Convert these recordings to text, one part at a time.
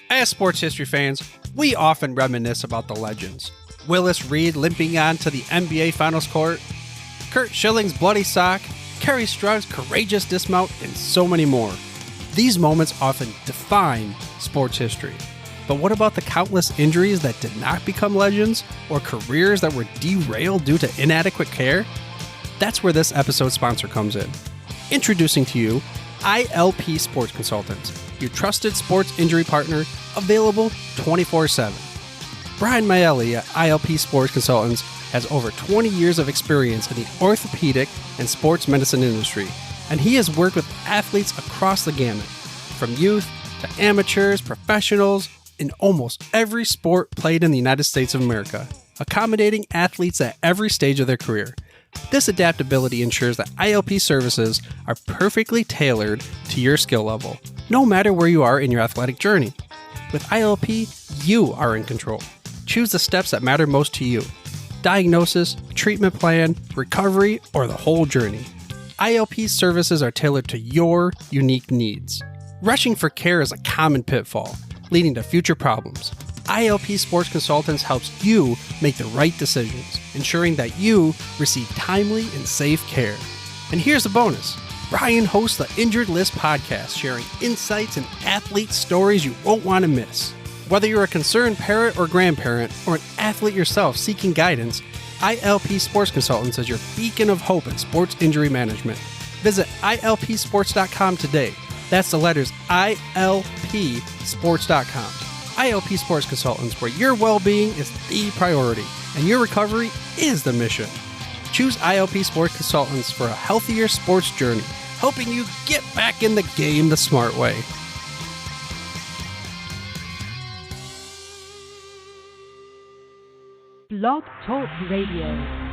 As sports history fans, we often reminisce about the legends. Willis Reed limping onto the NBA Finals court, Kurt Schilling's bloody sock, Kerry Strug's courageous dismount, and so many more. These moments often define sports history. But what about the countless injuries that did not become legends, or careers that were derailed due to inadequate care? That's where this episode's sponsor comes in. Introducing to you, ILP Sports Consultants, your trusted sports injury partner, available 24/7. Brian Maelli at ILP Sports Consultants has over 20 years of experience in the orthopedic and sports medicine industry, and he has worked with athletes across the gamut, from youth to amateurs, professionals, in almost every sport played in the United States of America, accommodating athletes at every stage of their career. This adaptability ensures that ILP services are perfectly tailored to your skill level, no matter where you are in your athletic journey. With ILP, you are in control. Choose the steps that matter most to you. Diagnosis, treatment plan, recovery, or the whole journey. ILP services are tailored to your unique needs. Rushing for care is a common pitfall, leading to future problems. ILP Sports Consultants helps you make the right decisions, ensuring that you receive timely and safe care. And here's a bonus. Brian hosts the Injured List podcast, sharing insights and athlete stories you won't want to miss. Whether you're a concerned parent or grandparent, or an athlete yourself seeking guidance, ILP Sports Consultants is your beacon of hope in sports injury management. Visit ilpsports.com today. That's the letters ilpsports.com. ILP Sports Consultants, where your well-being is the priority and your recovery is the mission. Choose ILP Sports Consultants for a healthier sports journey, helping you get back in the game the smart way. Blog Talk Radio.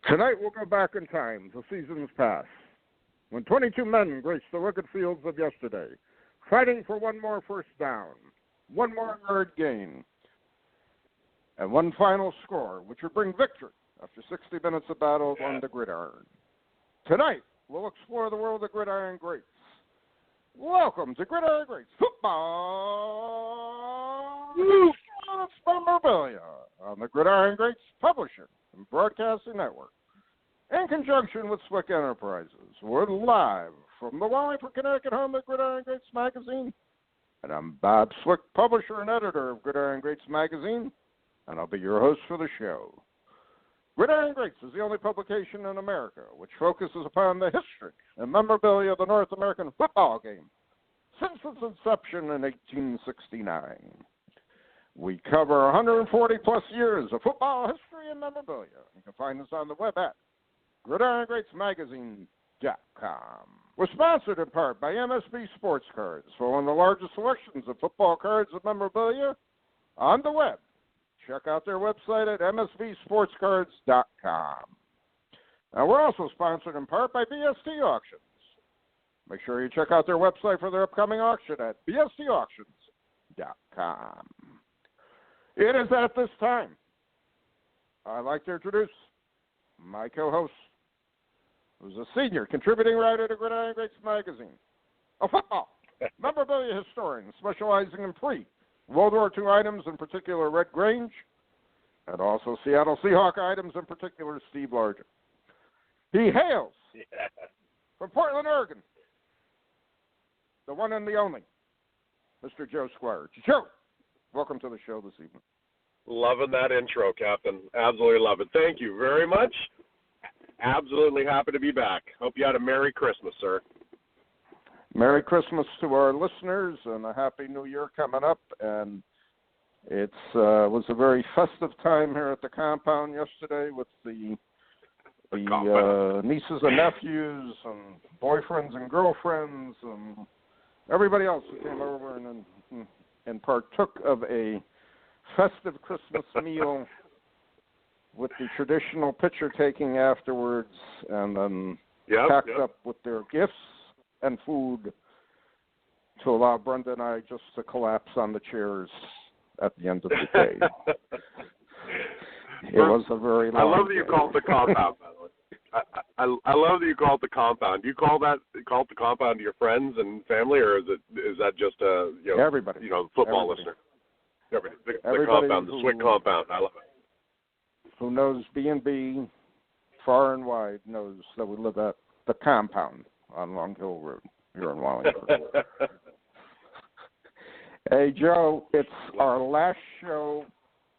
Tonight we'll go back in time to seasons past, when 22 men graced the rugged fields of yesterday, fighting for one more first down, one more yard gain, and one final score, which would bring victory after 60 minutes of battle on the gridiron. Tonight we'll explore the world of Gridiron Greats. Welcome to Gridiron Greats Football Memorabilia on the Gridiron Greats Publishing and Broadcasting Network. In conjunction with Swick Enterprises, we're live from the Wallingford, Connecticut home of Gridiron Greats Magazine. And I'm Bob Swick, publisher and editor of Gridiron Greats Magazine, and I'll be your host for the show. Gridiron Greats is the only publication in America which focuses upon the history and memorabilia of the North American football game since its inception in 1869. We cover 140-plus years of football history and memorabilia. You can find us on the web at GridironGreatsMagazine.com. We're sponsored in part by MSB Sports Cards for one of the largest selections of football cards and memorabilia on the web. Check out their website at MSBSportsCards.com. Now, we're also sponsored in part by BST Auctions. Make sure you check out their website for their upcoming auction at BSTAuctions.com. It is at this time I'd like to introduce my co-host, who's a senior contributing writer to Gridiron Greats Magazine, a football memorabilia historian specializing in pre-World War II items, in particular Red Grange, and also Seattle Seahawk items, in particular Steve Largent. He hails from Portland, Oregon, the one and the only, Mr. Joe Squires. Joe, welcome to the show this evening. Loving that intro, Captain. Absolutely love it. Thank you very much. Absolutely happy to be back. Hope you had a Merry Christmas, sir. Merry Christmas to our listeners and a Happy New Year coming up. And it was a very festive time here at the compound yesterday with the nieces and nephews and boyfriends and girlfriends and everybody else who came over and partook of a festive Christmas meal with the traditional picture taking afterwards, and then packed up with their gifts and food to allow Brenda and I just to collapse on the chairs at the end of the day. It was a very long I love that you call it the compound, by the way. I love that you call it the compound. Do you call it the compound to your friends and family, or is that just everybody, football everybody. listener? The compound, the Swick compound. I love it. Who knows B&B far and wide knows that we live at the compound on Long Hill Road here in Wallingford. Hey, Joe, it's our last show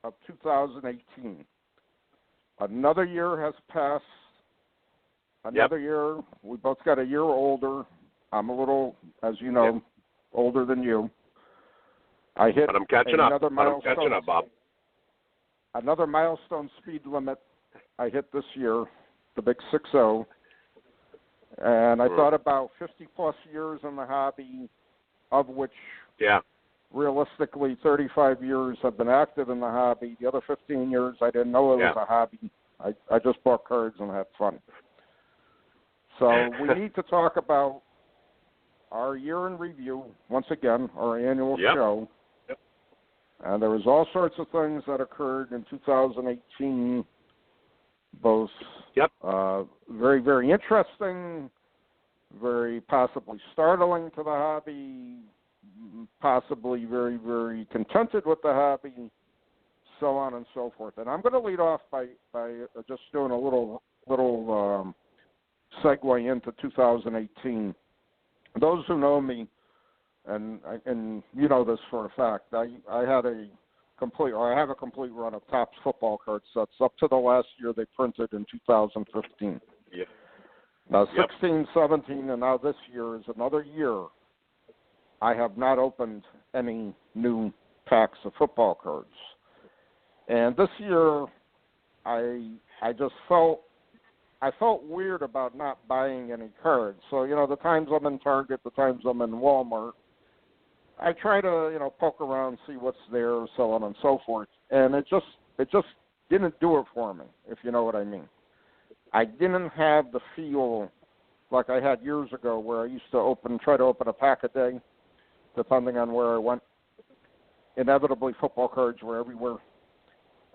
of 2018. Another year has passed. Another year. We both got a year older. I'm a little, as you know, older than you. I hit but I'm catching up. Bob. Another milestone speed limit I hit this year, the big 6-0. And I thought about 50-plus years in the hobby, of which realistically 35 years have been active in the hobby. The other 15 years I didn't know it was a hobby. I just bought cards and had fun. So we need to talk about our year in review, once again, our annual show. And there was all sorts of things that occurred in 2018, both very, very interesting, very possibly startling to the hobby, possibly very, very contented with the hobby, so on and so forth. And I'm going to lead off by just doing a little segue into 2018. Those who know me, and you know this for a fact, I have a complete run of Topps football card sets up to the last year they printed in 2015. Yeah. Now 16, 17, and now this year is another year I have not opened any new packs of football cards. And this year I just felt weird about not buying any cards. So, the times I'm in Target, the times I'm in Walmart, I try to, poke around, see what's there, so on and so forth. And it just didn't do it for me, if you know what I mean. I didn't have the feel like I had years ago where I used to try to open a pack a day, depending on where I went. Inevitably, football cards were everywhere.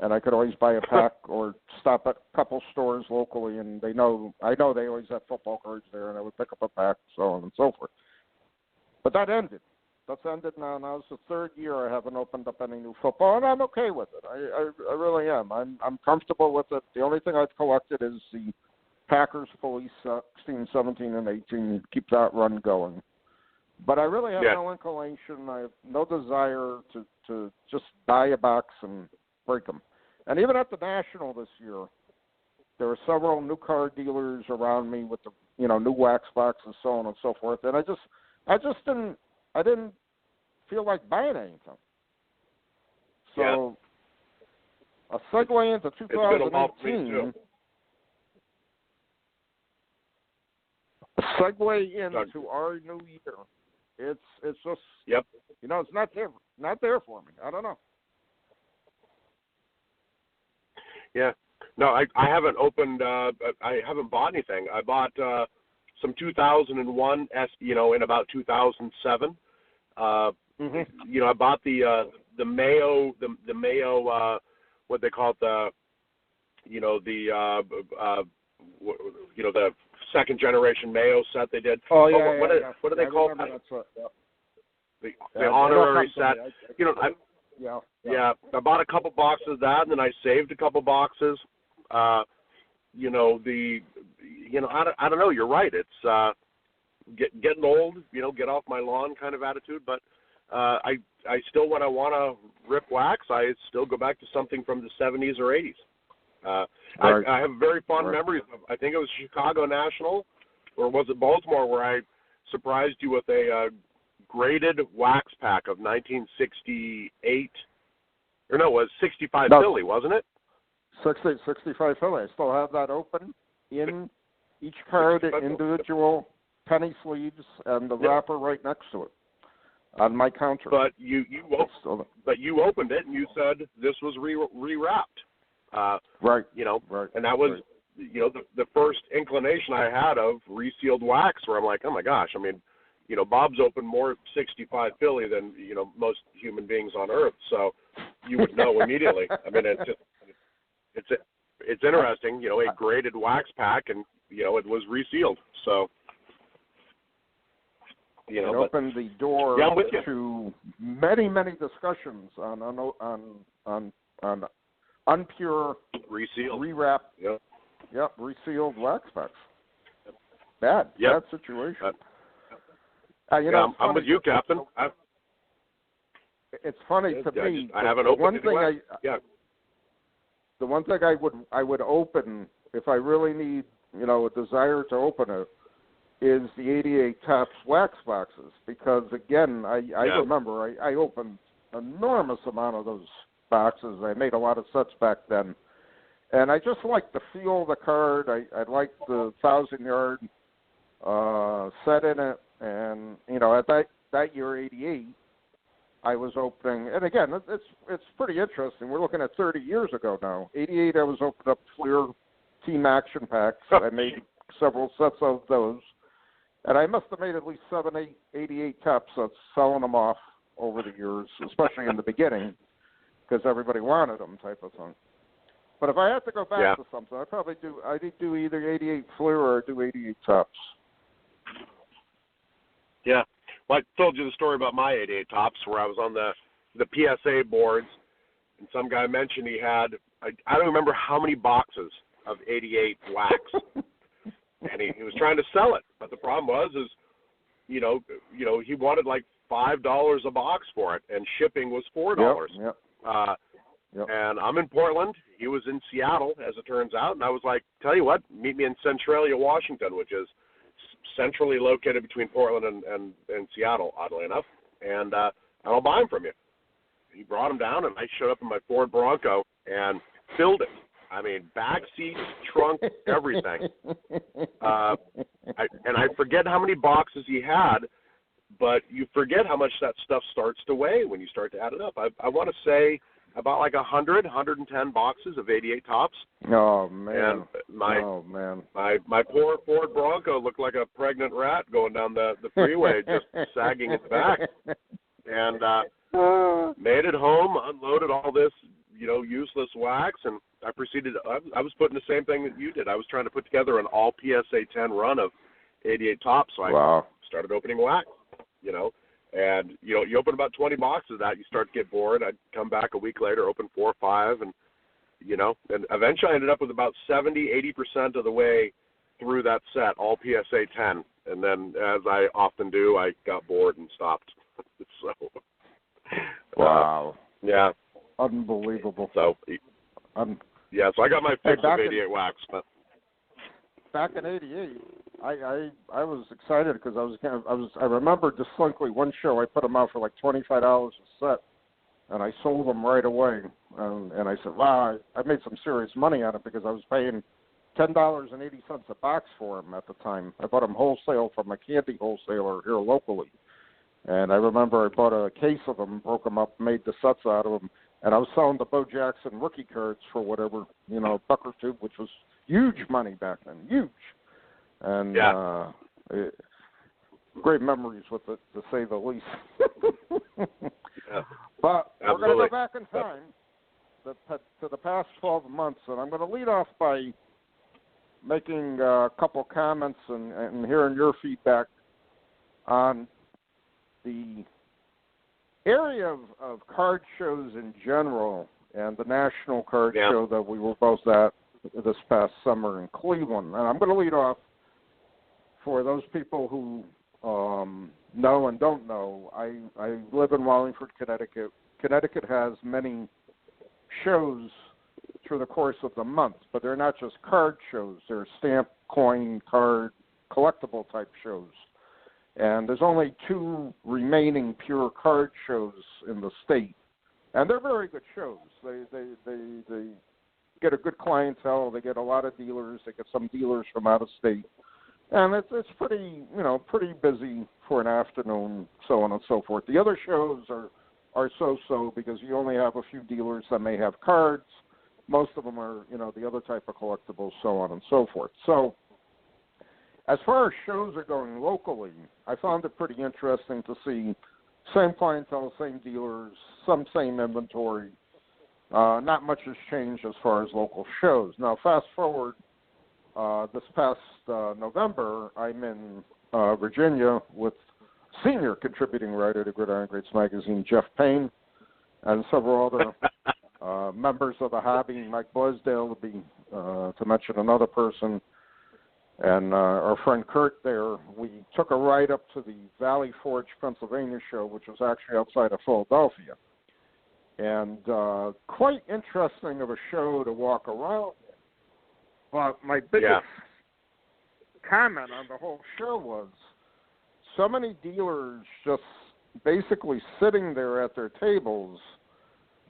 And I could always buy a pack or stop at a couple stores locally, and I know they always have football cards there, and I would pick up a pack, so on and so forth. But that ended. That's ended now. Now it's the third year I haven't opened up any new football, and I'm okay with it. I really am. I'm comfortable with it. The only thing I've collected is the Packers Police 16, 17, and 18. Keep that run going. But I really have no inclination. I have no desire to just buy a box and break them. And even at the National this year, there were several new card dealers around me with the new wax boxes, so on and so forth. And I didn't feel like buying anything. So a segue into 2018. A segue into our new year. It's just it's not there for me. I don't know. Yeah. No, I haven't opened. I haven't bought anything. I bought some 2001 in about 2007. I bought the Mayo what they call it, the second generation Mayo set they did. What do they call it? The honorary set. I bought a couple boxes of that, and then I saved a couple boxes. I don't know. You're right. It's getting old. Get off my lawn kind of attitude. But I still, when I want to rip wax, I still go back to something from the 70s or 80s. Right. I have very fond memories of, I think it was Chicago National, or was it Baltimore, where I surprised you with a graded wax pack of 1968, or no, it was 65 Philly, wasn't it? 65 Philly. I still have that open in each card, individual penny sleeves, and the wrapper right next to it on my counter. But you opened it and you said this was rewrapped. Right. Right. And that was, the first inclination I had of resealed wax, where I'm like, oh my gosh, I mean, Bob's opened more 65 Philly than, most human beings on Earth. So you would know immediately. I mean, it's interesting, a graded wax pack, and, it was resealed. So, it opened the door to many, many discussions on unpure, resealed, rewrapped, resealed wax packs. Bad situation. I'm with you, Captain. It's funny to me. I haven't opened it. The one thing I would open if I really need, a desire to open it, is the 88 Tops wax boxes, because again, I remember I opened enormous amount of those boxes. I made a lot of sets back then, and I just liked the feel of the card. I liked the 1,000-yard set in it, and at that year 88, I was opening, and again, it's pretty interesting. We're looking at 30 years ago now. 88, I was opening up clear team action packs. I made several sets of those. And I must have made at least 7, 8, 88 Top sets, selling them off over the years, especially in the beginning, because everybody wanted them, type of thing. But if I had to go back to something, I'd do either 88 Fleer or do 88 Tops. Yeah. Well, I told you the story about my 88 Tops, where I was on the PSA boards, and some guy mentioned he had, I don't remember how many boxes of 88 wax. And he was trying to sell it, but the problem was he wanted like $5 a box for it, and shipping was $4. Yep. And I'm in Portland. He was in Seattle, as it turns out, and I was like, tell you what, meet me in Centralia, Washington, which is centrally located between Portland and Seattle, oddly enough, and I'll buy them from you. He brought them down, and I showed up in my Ford Bronco and filled it. I mean, back seat, trunk, everything. I forget how many boxes he had, but you forget how much that stuff starts to weigh when you start to add it up. I want to say about like 110 boxes of 88 Tops. Oh, man. And my poor Ford Bronco looked like a pregnant rat going down the freeway, just sagging its back. And made it home, unloaded all this, useless wax, and I proceeded. I was putting the same thing that you did. I was trying to put together an all PSA 10 run of 88 Tops, so I started opening wax, and you open about 20 boxes of that, you start to get bored. I'd come back a week later, open 4 or 5, and and eventually I ended up with about 70-80% of the way through that set, all PSA 10, and then, as I often do, I got bored and stopped. So, wow, yeah, unbelievable. So. So I got my fix of 88 wax. But back in '88, I was excited because I remember distinctly one show I put them out for like $25 a set, and I sold them right away. And I said, wow, I made some serious money on it because I was paying $10.80 a box for them at the time. I bought them wholesale from a candy wholesaler here locally, and I remember I bought a case of them, broke them up, made the sets out of them. And I was selling the Bo Jackson rookie cards for whatever, $1 or $2, which was huge money back then, huge. And great memories with it, to say the least. But we're going to go back in time to the past 12 months, and I'm going to lead off by making a couple comments and hearing your feedback on the area of card shows in general, and the national card show that we were both at this past summer in Cleveland. And I'm going to lead off for those people who know and don't know, I live in Wallingford, Connecticut. Connecticut has many shows through the course of the month, but they're not just card shows. They're stamp, coin, card, collectible type shows. And there's only 2 remaining pure card shows in the state. And they're very good shows. They get a good clientele. They get a lot of dealers. They get some dealers from out of state. And it's pretty busy for an afternoon, so on and so forth. The other shows are so-so because you only have a few dealers that may have cards. Most of them are, the other type of collectibles, so on and so forth. So as far as shows are going locally, I found it pretty interesting to see same clientele, same dealers, some same inventory. Not much has changed as far as local shows. Now, fast forward this past November, I'm in Virginia with senior contributing writer to Gridiron Greats magazine, Jeff Payne, and several other members of the hobby, Mike Blaisdell, to mention another person, and our friend Kurt there. We took a ride up to the Valley Forge, Pennsylvania show, which was actually outside of Philadelphia. And quite interesting of a show to walk around in. But my biggest comment on the whole show was so many dealers just basically sitting there at their tables,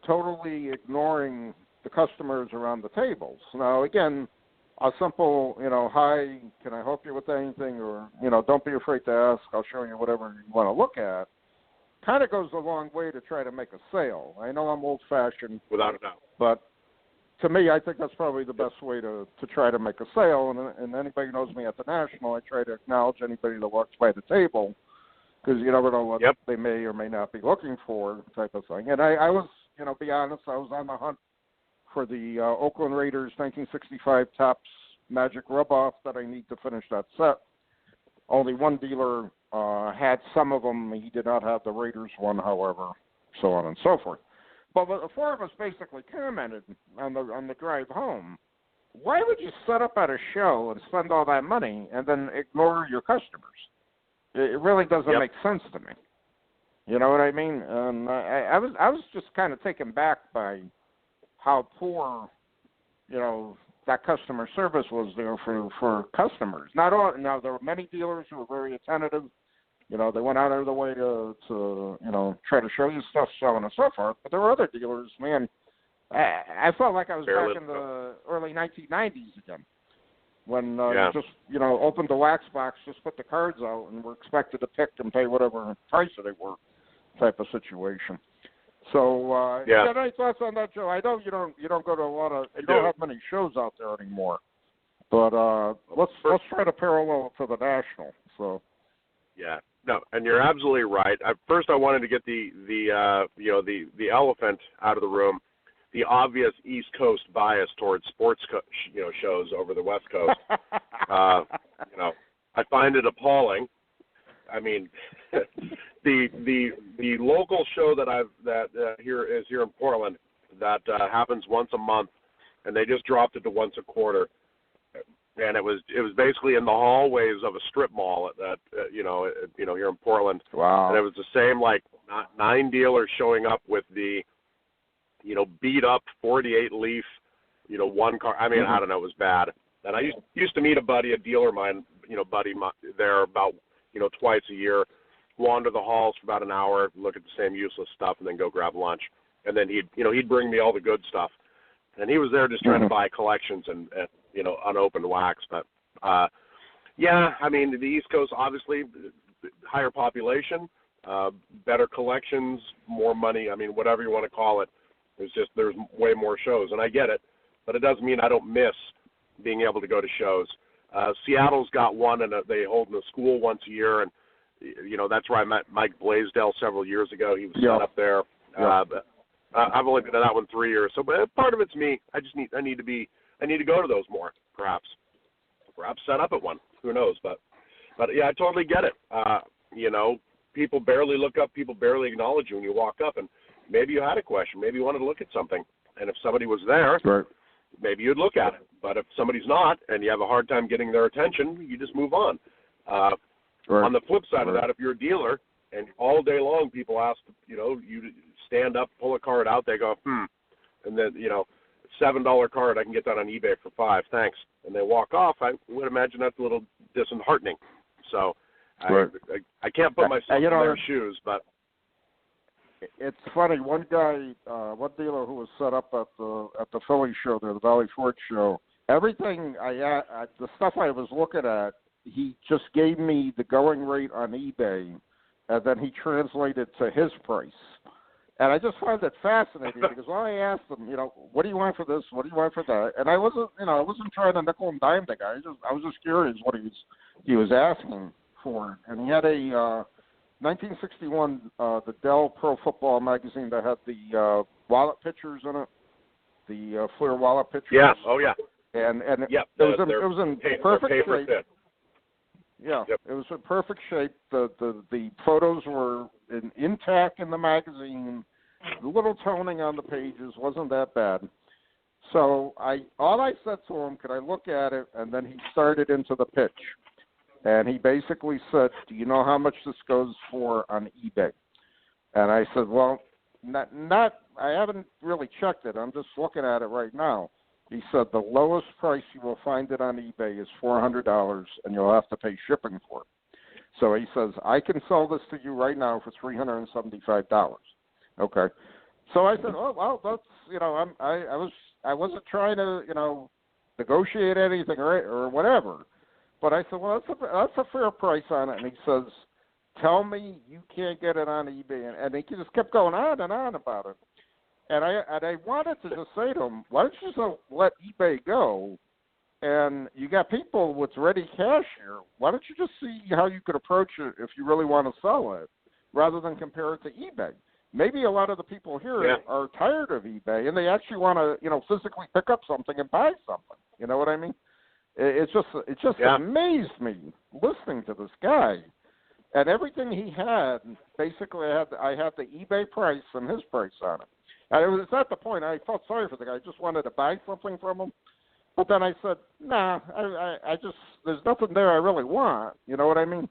totally ignoring the customers around the tables. Now, again, a simple, hi, can I help you with anything? Or, don't be afraid to ask. I'll show you whatever you want to look at. Kind of goes a long way to try to make a sale. I know I'm old-fashioned. Without a doubt. But to me, I think that's probably the best way to try to make a sale. And anybody who knows me at the National, I try to acknowledge anybody that walks by the table because you never know what they may or may not be looking for, type of thing. And I was, be honest, I was on the hunt for the Oakland Raiders 1965 Topps Magic Rub-Off that I need to finish that set. Only one dealer had some of them. He did not have the Raiders one, however, so on and so forth. But the 4 of us basically commented on the drive home, why would you set up at a show and spend all that money and then ignore your customers? It really doesn't make sense to me. You know what I mean? And I was just kind of taken back by how poor, that customer service was there for customers. Not all. Now, there were many dealers who were very attentive. They went out of their way to try to show you stuff, so on and so forth. But there were other dealers, man. I felt like I was back in the early 1990s again, when you just, opened the wax box, just put the cards out, and were expected to pick and pay whatever price they were, type of situation. So, you got any thoughts on that, Joe? I know you don't go to a lot of, you don't have many shows out there anymore, but let's try to parallel it to the National. So, no, and you're absolutely right. First, I wanted to get the elephant out of the room, the obvious East Coast bias towards sports shows over the West Coast. I find it appalling. I mean, the local show that here in Portland that happens once a month, and they just dropped it to once a quarter, and it was basically in the hallways of a strip mall at here in Portland. Wow! And it was the same, like 9 dealers showing up with the beat up 48 leaf one car. I mean, I don't know, it was bad. And I used to meet a dealer of mine, there about twice a year, wander the halls for about an hour, look at the same useless stuff, and then go grab lunch. And then he'd bring me all the good stuff. And he was there just trying to buy collections and unopened wax. But I mean, the East Coast, obviously, higher population, better collections, more money. I mean, whatever you want to call it. There's way more shows, and I get it, but it doesn't mean I don't miss being able to go to shows. Seattle's got one, and they hold in a school once a year, and that's where I met Mike Blaisdell several years ago. He was set up there. But I've only been to that one 3 years, so but part of it's me. I need to go to those more, perhaps set up at one. Who knows? But yeah, I totally get it. People barely look up, people barely acknowledge you when you walk up, and maybe you had a question, maybe you wanted to look at something, and if somebody was there, maybe you'd look at it. But if somebody's not, and you have a hard time getting their attention, you just move on. Right. On the flip side of that, if you're a dealer and all day long people ask, you to stand up, pull a card out, they go, and then, $7 card, I can get that on eBay for $5, thanks. And they walk off, I would imagine that's a little disheartening. So right. I can't put myself in their shoes, but it's funny. One guy, one dealer who was set up at the Philly show there, the Valley Forge show, everything the stuff I was looking at, he just gave me the going rate on eBay, and then he translated to his price. And I just find it fascinating because when I asked him, what do you want for this? What do you want for that? And I wasn't trying to nickel and dime the guy. I was just curious what he was asking for. And he had a 1961 the Dell Pro Football magazine that had the wallet pictures in it, the Fleer wallet pictures. Yeah. Oh yeah. And yep. it was in perfect shape. Fit. Yeah, yep. It was in perfect shape. The photos were intact in the magazine. The little toning on the pages wasn't that bad. So all I said to him, could I look at it? And then he started into the pitch. And he basically said, do you know how much this goes for on eBay? And I said, well, I haven't really checked it. I'm just looking at it right now. He said the lowest price you will find it on eBay is $400, and you'll have to pay shipping for it. So he says, I can sell this to you right now for $375. Okay. So I said, oh, well, that's, I wasn't trying to, negotiate anything or whatever. But I said, well, that's a fair price on it. And he says, tell me you can't get it on eBay. And he just kept going on and on about it. And I wanted to just say to him, why don't you just let eBay go? And you got people with ready cash here. Why don't you just see how you could approach it if you really want to sell it, rather than compare it to eBay? Maybe a lot of the people here are tired of eBay, and they actually want to, physically pick up something and buy something. You know what I mean? It just amazed me listening to this guy. And everything he had, basically I had the eBay price and his price on it. And it was at the point I felt sorry for the guy. I just wanted to buy something from him. But then I said, nah, I just, there's nothing there I really want. You know what I mean?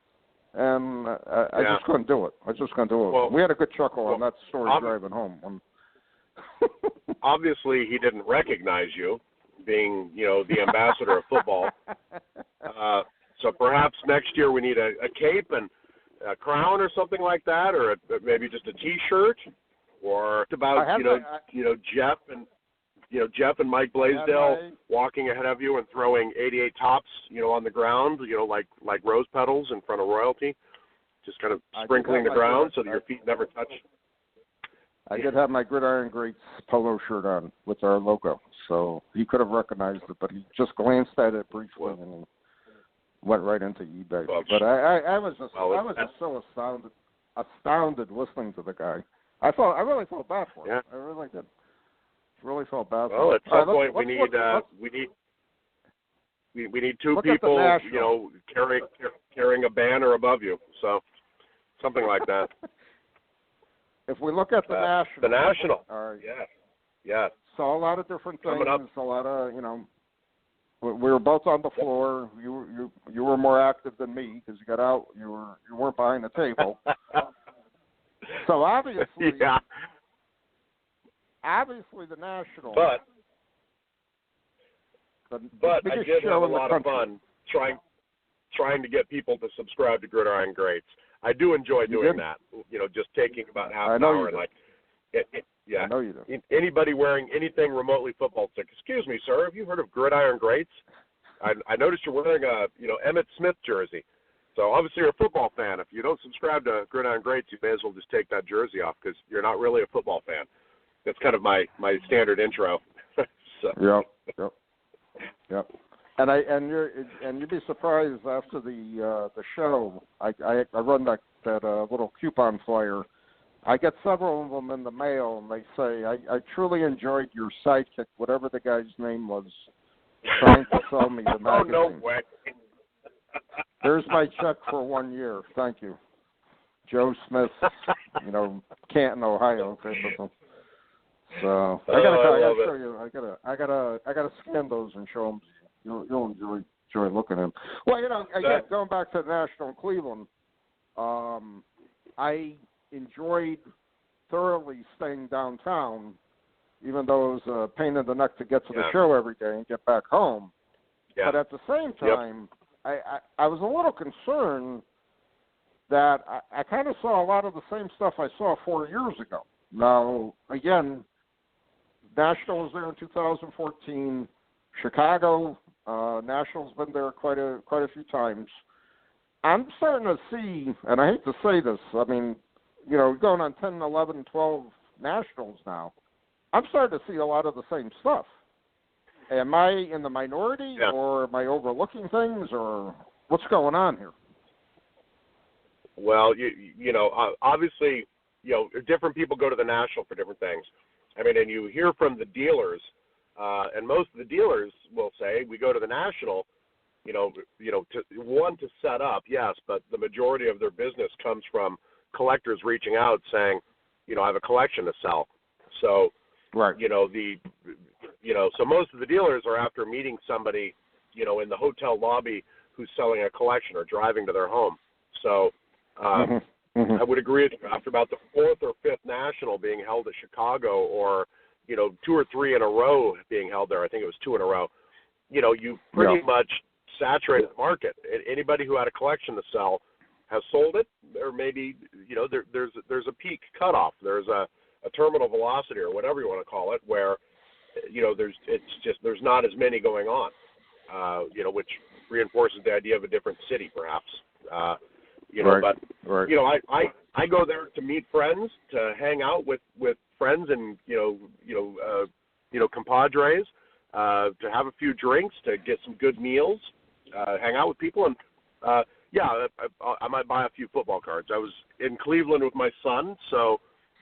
And I just couldn't do it. Well, we had a good chuckle on that story driving home. Obviously, he didn't recognize you, being, the ambassador of football. So perhaps next year we need a cape and a crown or something like that, or maybe just a T-shirt. Or about Jeff and Mike Blaisdell walking ahead of you and throwing 88 tops on the ground like rose petals in front of royalty, just kind of sprinkling the ground so that your feet never touch. I did have my Gridiron Greats polo shirt on with our logo, so he could have recognized it, but he just glanced at it briefly and went right into eBay. But I was just so astounded listening to the guy. I really felt bad for him. Yeah. I really did. Really felt bad for him. Well, at some point we need two people, carrying a banner above you. So something like that. If we look at the National. The National. All right. Yeah. Saw a lot of different things. A lot of, we were both on the floor. You were more active than me because you got out. You weren't behind the table. So obviously, the National. But the I did have a lot of fun trying to get people to subscribe to Gridiron Greats. I do enjoy doing that. Just taking about half an hour and I know you do. Anybody wearing anything remotely football, it's like, excuse me, sir, have you heard of Gridiron Greats? I noticed you're wearing a Emmitt Smith jersey. So obviously you're a football fan. If you don't subscribe to Gridiron Greats, you may as well just take that jersey off because you're not really a football fan. That's kind of my standard intro. So. Yep. And you'd be surprised after the show. I run that little coupon flyer. I get several of them in the mail, and they say I truly enjoyed your sidekick, whatever the guy's name was, trying to sell me the magazine. Oh, no way. There's my check for 1 year. Thank you, Joe Smith. Canton, Ohio. So I gotta show you. I gotta scan those and show them. You'll enjoy. enjoy looking at them. Well, again, going back to the National in Cleveland, I enjoyed thoroughly staying downtown, even though it was a pain in the neck to get to the show every day and get back home. Yeah. But at the same time, I was a little concerned that I kind of saw a lot of the same stuff I saw 4 years ago. Now, again, National was there in 2014. Chicago, National's been there quite a few times. I'm starting to see, and I hate to say this, I mean, going on 10, 11, 12 Nationals now, I'm starting to see a lot of the same stuff. Am I in the minority, or am I overlooking things, or what's going on here? Well, obviously, different people go to the National for different things. I mean, and you hear from the dealers, and most of the dealers will say, we go to the National, to set up, yes, but the majority of their business comes from collectors reaching out saying, I have a collection to sell. So, right. So most of the dealers are after meeting somebody, in the hotel lobby who's selling a collection or driving to their home. So I would agree with you. After about the fourth or fifth National being held at Chicago, or, 2 or 3 in a row being held there, I think it was 2 in a row, you pretty much saturated the market. Anybody who had a collection to sell has sold it, or maybe, there's a peak cutoff. There's a terminal velocity, or whatever you want to call it, where there's not as many going on, which reinforces the idea of a different city, perhaps. But I go there to meet friends, to hang out with friends and compadres, to have a few drinks, to get some good meals, hang out with people, and I might buy a few football cards. I was in Cleveland with my son, so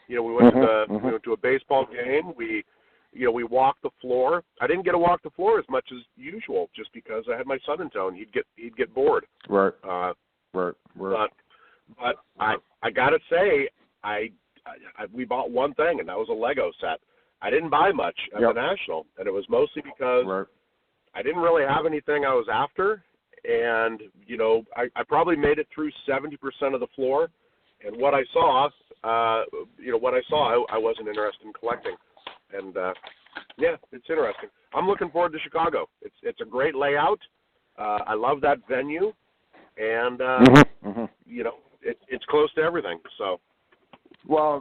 we went to a baseball game. We walked the floor. I didn't get to walk the floor as much as usual, just because I had my son in town. He'd get bored. Right. Right. But I gotta say, we bought one thing, and that was a Lego set. I didn't buy much at the National, and it was mostly because I didn't really have anything I was after, and I probably made it through 70% of the floor, and what I saw, I wasn't interested in collecting. And it's interesting. I'm looking forward to Chicago. It's a great layout. I love that venue, and it's close to everything. So, well,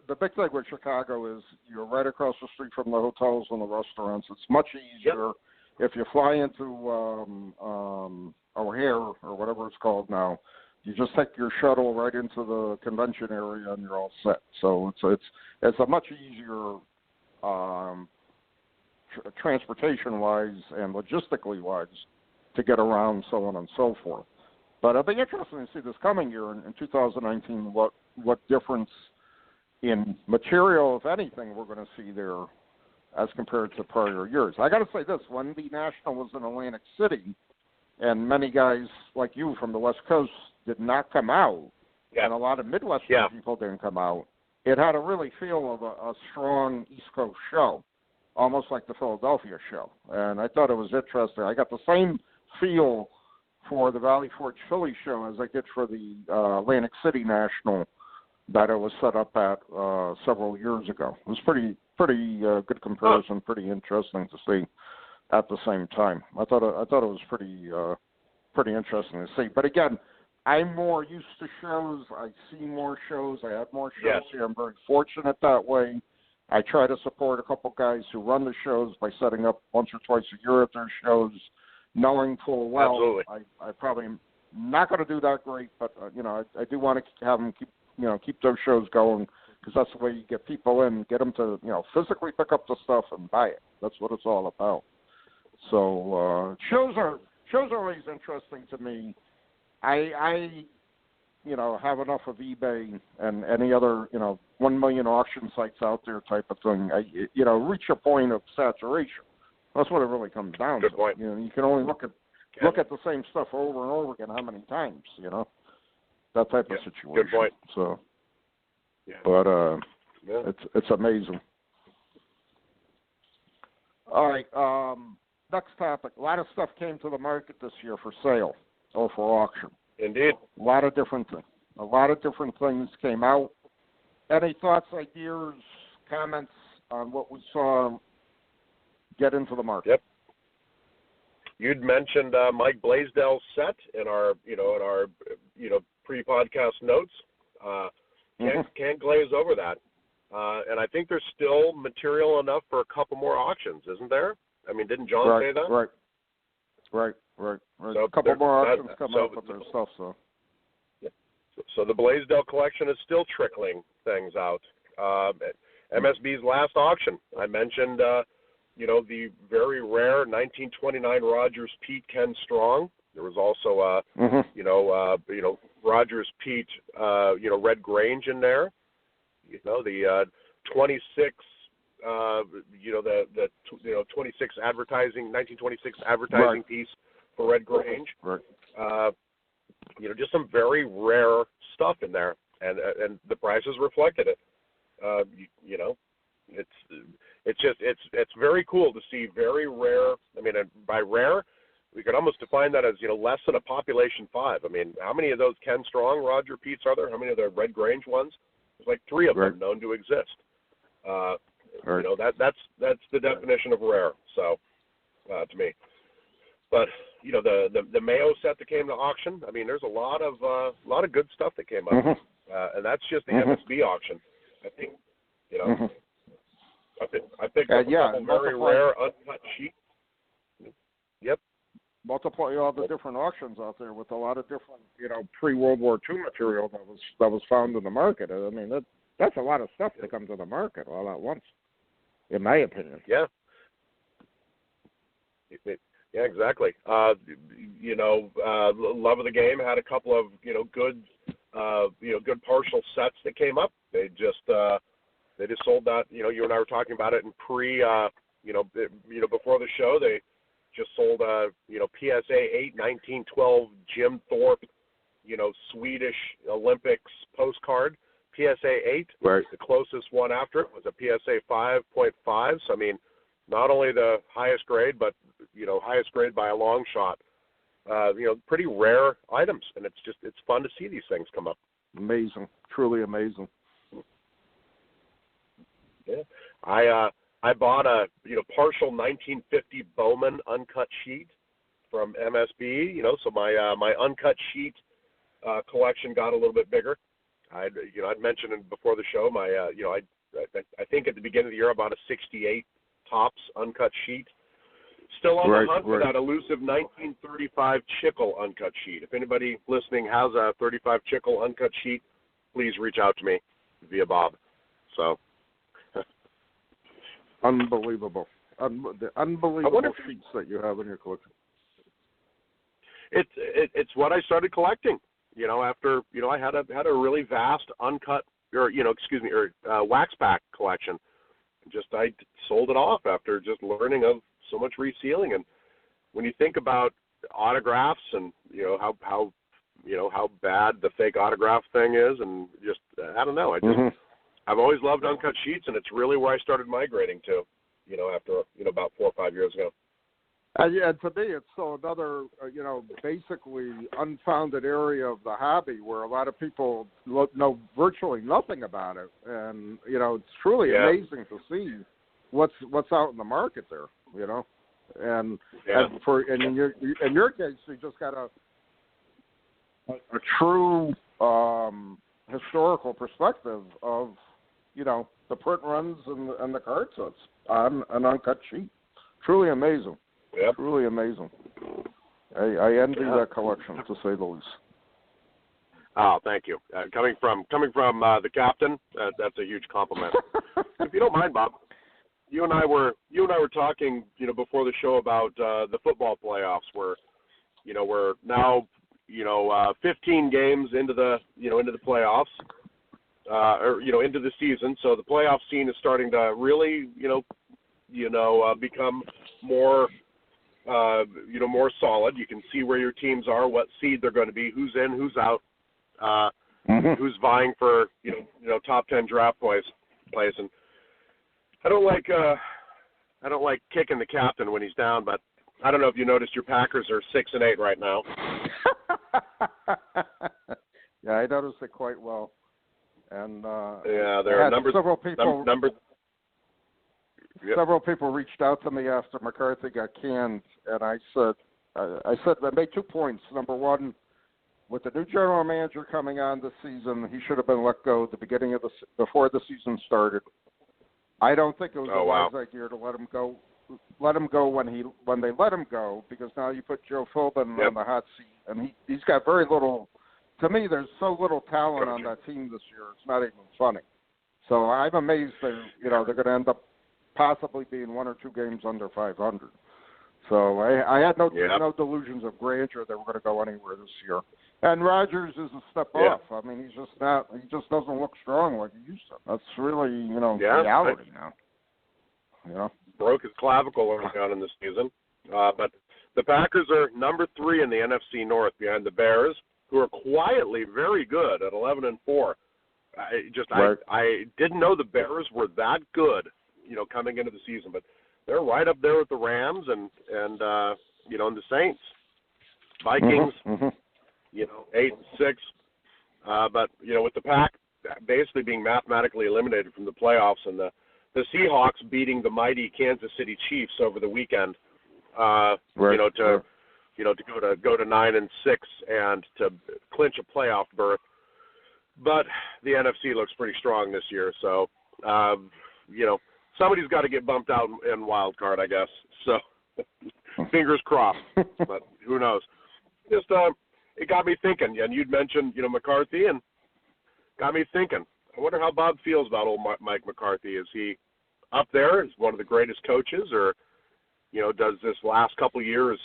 the big thing with Chicago is you're right across the street from the hotels and the restaurants. It's much easier if you fly into O'Hare or whatever it's called now. You just take your shuttle right into the convention area, and you're all set. So it's a much easier transportation-wise and logistically-wise to get around, so on and so forth. But it'll be interesting to see this coming year in 2019 what difference in material, if anything, we're going to see there as compared to prior years. I got to say this: when the National was in Atlantic City, and many guys like you from the West Coast did not come out, and a lot of Midwestern people didn't come out, it had a really feel of a strong East Coast show, almost like the Philadelphia show. And I thought it was interesting. I got the same feel for the Valley Forge Philly show as I did for the Atlantic City National that it was set up at several years ago. It was pretty good comparison, pretty interesting to see at the same time. I thought it was pretty interesting to see. But again, I'm more used to shows. I see more shows. I have more shows here. I'm very fortunate that way. I try to support a couple guys who run the shows by setting up once or twice a year at their shows, knowing full well I probably am not going to do that great, but I do want to have them keep those shows going, because that's the way you get people in, get them to physically pick up the stuff and buy it. That's what it's all about. So shows are always interesting to me. I have enough of eBay and any other 1 million auction sites out there type of thing. Reach a point of saturation. That's what it really comes down to. Good point. You can only look at the same stuff over and over again how many times, that type of situation. Good point. So, but it's amazing. All right. next topic. A lot of stuff came to the market this year for sale or for auction. Indeed. A lot of different things. A lot of different things came out. Any thoughts, ideas, comments on what we saw get into the market? Yep. You'd mentioned Mike Blaisdell's set in our pre-podcast notes. Can't glaze over that. And I think there's still material enough for a couple more auctions, isn't there? I mean, didn't John say that? Right. So a couple more auctions coming up with their stuff. So the Blaisdell collection is still trickling things out. MSB's last auction, I mentioned, the very rare 1929 Rogers Pete Ken Strong. There was also, Rogers Pete, Red Grange in there. The 26, 26 1926 advertising piece for Red Grange. Right. Just some very rare stuff in there, and the prices reflected it. It's very cool to see very rare. I mean, by rare, we could almost define that as less than a population 5. I mean, how many of those Ken Strong Roger Petes are there? How many of the Red Grange ones? There's like 3 of them known to exist. That's the definition of rare. So, to me, but the Mayo set that came to auction. I mean, there's a lot of good stuff that came up, and that's just the MSB auction. I think, I picked up a couple very rare uncut sheets. Yep. Multiply all the different auctions out there with a lot of different, pre-World War II material that was found in the market. I mean, that's a lot of stuff to come to the market all at once, in my opinion. Yeah. Yeah, exactly. Love of the Game had a couple of good partial sets that came up. They just sold that. You and I were talking about it in before the show. They just sold PSA 8 1912 Jim Thorpe, Swedish Olympics postcard. PSA 8. Right. The closest one after it was a PSA 5.5. So I mean, not only the highest grade, but highest grade by a long shot. Pretty rare items, and it's fun to see these things come up. Amazing, truly amazing. Yeah, I bought a partial 1950 Bowman uncut sheet from MSB. So my uncut sheet collection got a little bit bigger. I'd mentioned before the show I think at the beginning of the year I bought a 68 tops uncut sheet. Still on the hunt for that elusive 1935 Chickle uncut sheet. If anybody listening has a 35 Chickle uncut sheet, please reach out to me via Bob. So. Unbelievable. The unbelievable sheets that you have in your collection. It's what I started collecting. After I had a really vast uncut wax pack collection. I sold it off after just learning of so much resealing. And when you think about autographs and how bad the fake autograph thing is, and just I don't know, I've always loved uncut sheets, and it's really where I started migrating to, after about 4 or 5 years ago. Yeah, to me, it's still another, basically unfounded area of the hobby where a lot of people know virtually nothing about it, and it's truly amazing to see what's out in the market there, and in your case, you just got a true historical perspective of the print runs and the card sets on an uncut sheet. Truly amazing. Yep. Truly amazing. I envy that collection, to say the least. Oh, thank you. Coming from the captain, that's a huge compliment. If you don't mind, Bob, you and I were talking, before the show about the football playoffs, where, we're now, 15 games into the playoffs, or into the season. So the playoff scene is starting to really, become more. More solid. You can see where your teams are, what seed they're going to be, who's in, who's out, who's vying for top 10 draft place. And I don't like kicking the captain when he's down, but I don't know if you noticed your Packers are 6-8 right now. Yeah, I noticed it quite well. And yeah, there are several people. Yep. Several people reached out to me after McCarthy got canned, and I said I made 2 points. Number one, with the new general manager coming on this season, he should have been let go at the beginning of before the season started. I don't think it was a wise idea to let him go. Let him go when they let him go, because now you put Joe Philbin on the hot seat, and he's got very little. To me, there's so little talent on that team this year. It's not even funny. So I'm amazed that they're going to end up possibly being 1 or 2 games under 500. So I had no delusions of grandeur they were going to go anywhere this year. And Rodgers is a step off. I mean, he's just not. He just doesn't look strong like he used to. That's really reality now. Broke his clavicle early on in the season. But the Packers are number 3 in the NFC North behind the Bears, who are quietly very good at 11-4. I didn't know the Bears were that good, coming into the season, but they're right up there with the Rams and the Saints. Vikings, 8-6. But with the Pack basically being mathematically eliminated from the playoffs, and the Seahawks beating the mighty Kansas City Chiefs over the weekend, to go to 9-6 and to clinch a playoff berth. But the NFC looks pretty strong this year, so somebody's got to get bumped out in wild card, I guess. So fingers crossed, but who knows? Just it got me thinking, and you'd mentioned McCarthy, and got me thinking. I wonder how Bob feels about old Mike McCarthy. Is he up there as one of the greatest coaches, or does this last couple of years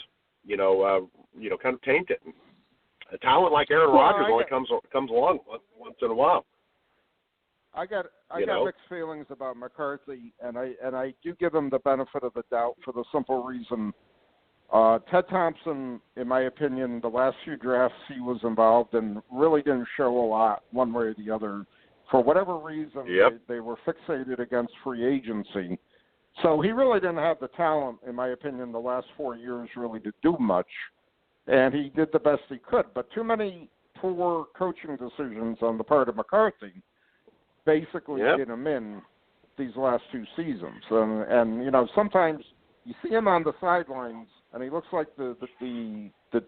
kind of taint it? A talent like Aaron Rodgers only comes along once in a while. I got mixed feelings about McCarthy, and I do give him the benefit of the doubt for the simple reason. Ted Thompson, in my opinion, the last few drafts he was involved in really didn't show a lot one way or the other. For whatever reason, they were fixated against free agency. So he really didn't have the talent, in my opinion, the last 4 years really to do much. And he did the best he could. But too many poor coaching decisions on the part of McCarthy basically get him in these last 2 seasons. And sometimes you see him on the sidelines, and he looks like the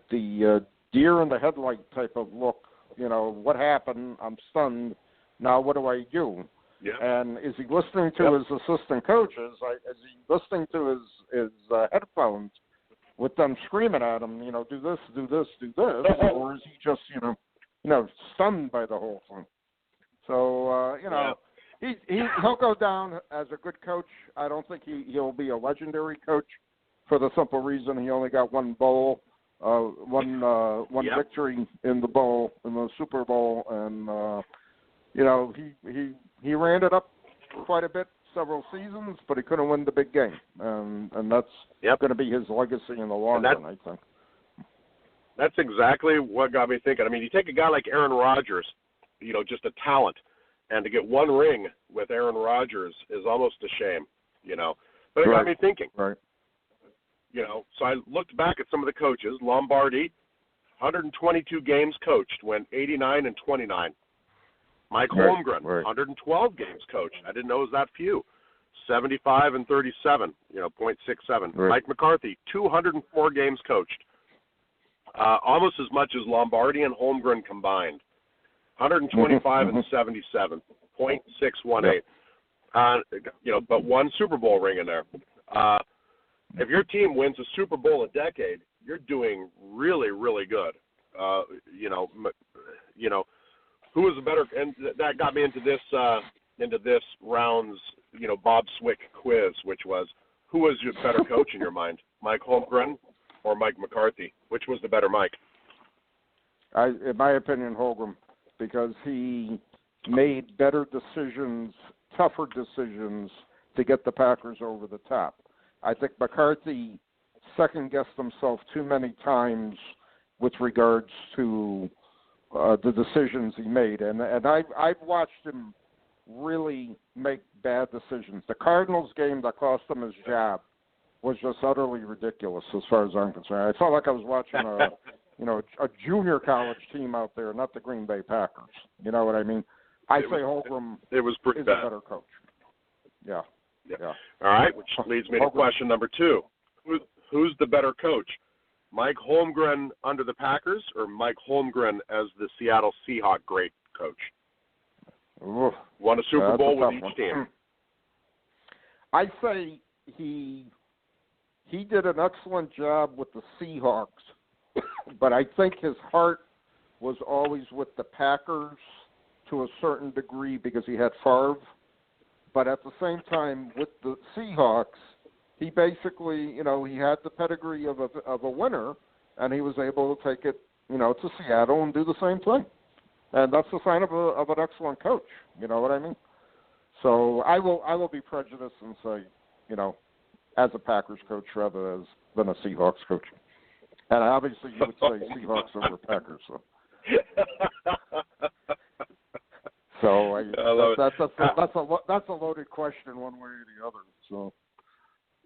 deer in the headlight type of look. What happened? I'm stunned. Now what do I do? Yeah. And is he listening to his assistant coaches? Is he listening to his headphones with them screaming at him? Do this, do this, do this, or is he just stunned by the whole thing? So he'll go down as a good coach. I don't think he'll be a legendary coach for the simple reason he only got one bowl, one victory in the bowl, in the Super Bowl, and he ran it up quite a bit several seasons, but he couldn't win the big game, and that's going to be his legacy in the long run, I think. That's exactly what got me thinking. I mean, you take a guy like Aaron Rodgers, just a talent, and to get one ring with Aaron Rodgers is almost a shame, But it got me thinking. Right. So I looked back at some of the coaches. Lombardi, 122 games coached, went 89-29. Mike Holmgren, 112 games coached. I didn't know it was that few. 75-37, 0.67. Right. Mike McCarthy, 204 games coached. Almost as much as Lombardi and Holmgren combined. 125-77, 0.618. But one Super Bowl ring in there. If your team wins a Super Bowl a decade, you're doing really, really good. Who was a better? And that got me into this round's Bob Swick quiz, which was who was your better coach in your mind, Mike Holmgren or Mike McCarthy? Which was the better Mike? In my opinion, Holmgren, because he made better decisions, tougher decisions to get the Packers over the top. I think McCarthy second-guessed himself too many times with regards to the decisions he made. And I've watched him really make bad decisions. The Cardinals game that cost him his job, was just utterly ridiculous as far as I'm concerned. I felt like I was watching a junior college team out there, not the Green Bay Packers. You know what I mean? Holmgren was pretty is bad. a better coach. Yeah. All right, which leads me to question number 2. Who's the better coach? Mike Holmgren under the Packers or Mike Holmgren as the Seattle Seahawks great coach? Oof, won a Super Bowl with each team. I say he did an excellent job with the Seahawks, but I think his heart was always with the Packers to a certain degree because he had Favre. But at the same time, with the Seahawks, he basically, he had the pedigree of a winner, and he was able to take it, to Seattle and do the same thing. And that's the sign of an excellent coach. You know what I mean? So I will be prejudiced and say, as a Packers coach rather than a Seahawks coach. And obviously you would say Seahawks over Packers. So that's a loaded question one way or the other. So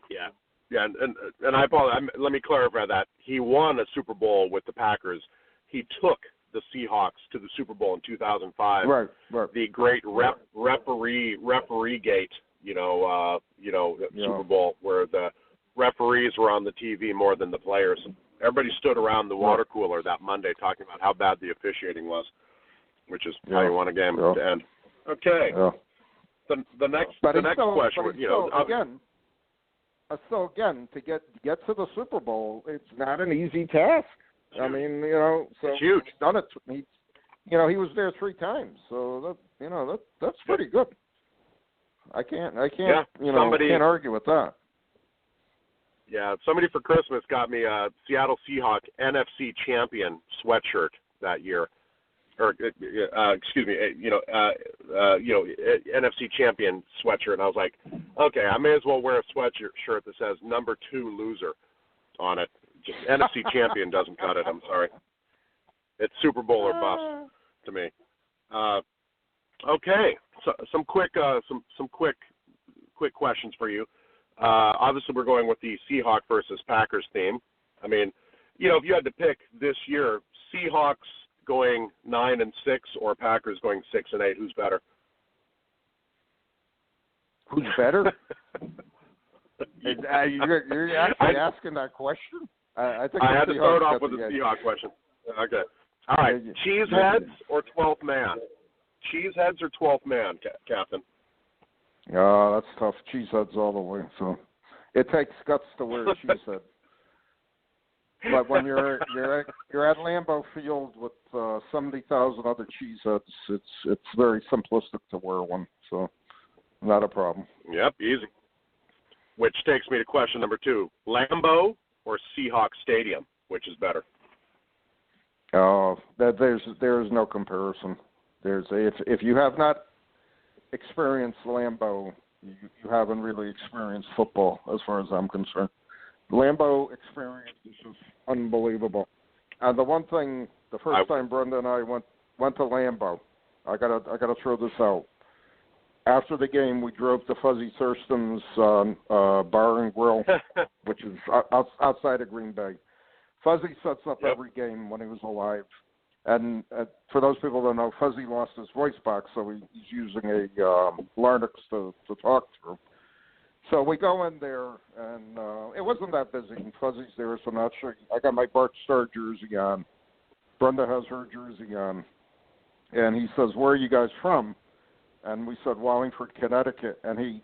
yeah, and I apologize. Let me clarify that he won a Super Bowl with the Packers. He took the Seahawks to the Super Bowl in 2005. Right. The great referee gate, Super Bowl where the referees were on the TV more than the players. Everybody stood around the water cooler that Monday talking about how bad the officiating was, which is how you want a game to end. Okay. Yeah. The next question. So again, to get to the Super Bowl, it's not an easy task. I mean, so it's huge. He's done it. He was there 3 times, so that's pretty good. I can't can't argue with that. Yeah, somebody for Christmas got me a Seattle Seahawks NFC champion sweatshirt that year, or NFC champion sweatshirt, and I was like, okay, I may as well wear a sweatshirt that says number 2 loser on it. Just NFC champion doesn't cut it. I'm sorry. It's Super Bowl or bust to me. Okay, so some quick questions for you. Obviously, we're going with the Seahawks versus Packers theme. I mean, if you had to pick this year, Seahawks going 9-6 or Packers going 6-8, who's better? Who's better? You're actually asking that question? I think I had to start off with a Seahawks question. Okay. All right. Cheeseheads or 12th man? Cheeseheads or 12th man, Captain? That's tough. Cheeseheads all the way. So it takes guts to wear a cheesehead. But when you're at Lambeau Field with 70,000 other cheeseheads, it's very simplistic to wear one. So not a problem. Yep, easy. Which takes me to question number 2: Lambeau or Seahawks Stadium, which is better? There's no comparison. If you have not experienced Lambeau, you haven't really experienced football, as far as I'm concerned. Lambeau experience is just unbelievable. And the one thing, the first time Brenda and I went to Lambeau, I gotta throw this out. After the game, we drove to Fuzzy Thurston's Bar and Grill, which is outside of Green Bay. Fuzzy sets up every game when he was alive. And for those people that know, Fuzzy lost his voice box, so he's using a larynx to talk through. So we go in there, and it wasn't that busy. And Fuzzy's there, so I'm not sure. I got my Bart Starr jersey on. Brenda has her jersey on. And he says, "Where are you guys from?" And we said, "Wallingford, Connecticut." And he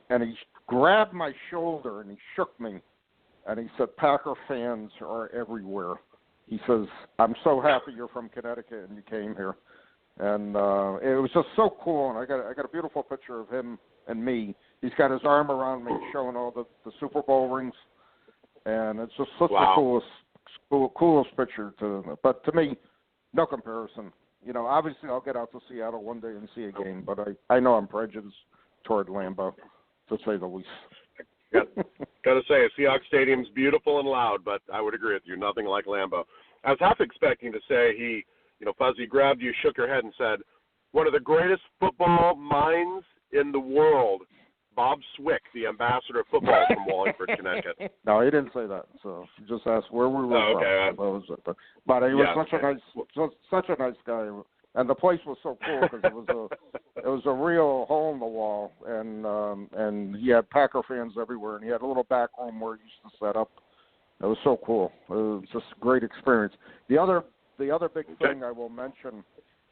grabbed my shoulder and he shook me. And he said, "Packer fans are everywhere." He says, "I'm so happy you're from Connecticut and you came here." And it was just so cool. And I got a beautiful picture of him and me. He's got his arm around me showing all the Super Bowl rings. And it's just such the coolest picture. But to me, no comparison. Obviously I'll get out to Seattle one day and see a game, but I know I'm prejudiced toward Lambeau, to say the least. Got to say, Seahawks Stadium's beautiful and loud, but I would agree with you, nothing like Lambeau. I was half expecting to say Fuzzy grabbed you, shook your head, and said, "One of the greatest football minds in the world Bob Swick, the ambassador of football from Wallingford, Connecticut. No, he didn't say that. So he just asked where we were from. That was it. But he was such a nice guy, and the place was so cool because it was a real hole in the wall, and he had Packer fans everywhere, and he had a little back room where he used to set up. It was so cool. It was just a great experience. The other big thing I will mention,